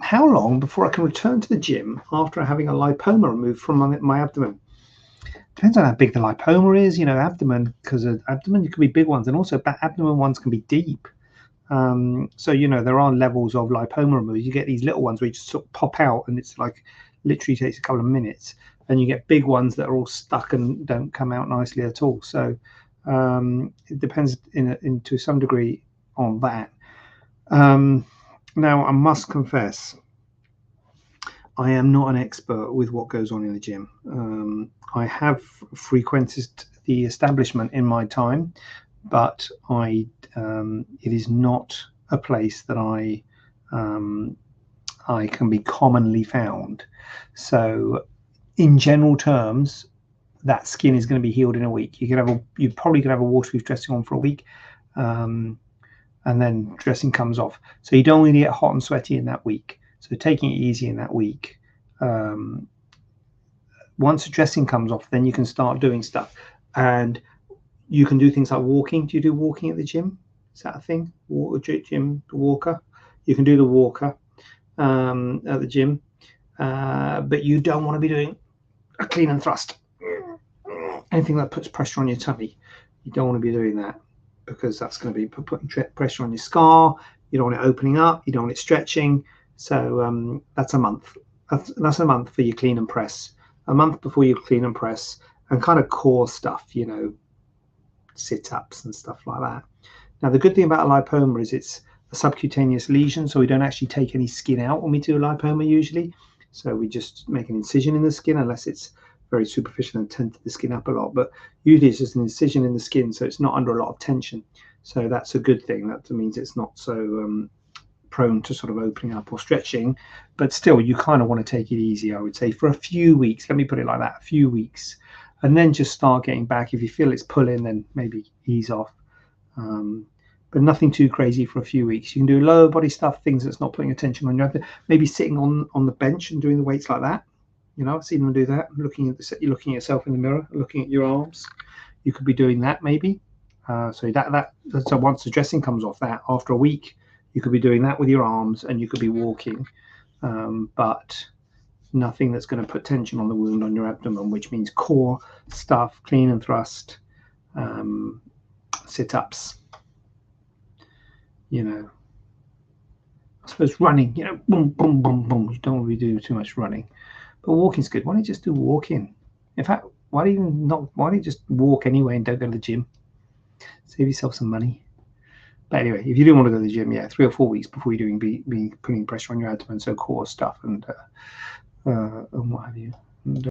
How long before I can return to the gym after having a lipoma removed from my abdomen? Depends on how big the lipoma is. Abdomen, because abdomen, it could be big ones, and also abdomen ones can be deep. So there are levels of lipoma removal. You get these little ones where you just sort of pop out, and it's like literally takes a couple of minutes. And you get big ones that are all stuck and don't come out nicely at all. So it depends to some degree on that. Now, I must confess, I am not an expert with what goes on in the gym. I have frequented the establishment in my time, but it is not a place that I can be commonly found. So, in general terms, that skin is going to be healed in a week. You're probably going to have a waterproof dressing on for a week, and then dressing comes off. So you don't really get hot and sweaty in that week. So taking it easy in that week. Once the dressing comes off, then you can start doing stuff, and you can do things like walking. Do you do walking at the gym? Is that a thing? Gym walker. You can do the walker at the gym, but you don't want to be doing a clean and thrust. Anything that puts pressure on your tummy, you don't want to be doing that, because that's going to be putting pressure on your scar. You don't want it opening up. You don't want it stretching. So that's a month. That's a month for your clean and press. A month before you clean and press, and kind of core stuff, sit-ups and stuff like that. Now, the good thing about a lipoma is it's a subcutaneous lesion, so we don't actually take any skin out when we do a lipoma usually. So we just make an incision in the skin, unless it's very superficial and tend the skin up a lot. But usually it's just an incision in the skin, so it's not under a lot of tension. So that's a good thing. That means it's not so prone to sort of opening up or stretching. But still, you kind of want to take it easy, I would say, for a few weeks. Let me put it like that, a few weeks. And then just start getting back. If you feel it's pulling, then maybe ease off. But nothing too crazy for a few weeks. You can do lower body stuff, things that's not putting attention on you. Maybe sitting on the bench and doing the weights like that. I've seen them do that. You're looking at yourself in the mirror, looking at your arms. You could be doing that maybe. So once the dressing comes off, that after a week, you could be doing that with your arms, and you could be walking, but nothing that's going to put tension on the wound on your abdomen, which means core stuff, clean and thrust, sit-ups. I suppose running. Boom, boom, boom, boom. You don't want to be doing too much running. But walking's good. Why don't you just do walking? In fact, why don't you just walk anyway and don't go to the gym? Save yourself some money. But anyway, if you do want to go to the gym, 3 or 4 weeks before you're doing putting pressure on your abdomen, so core stuff and what have you.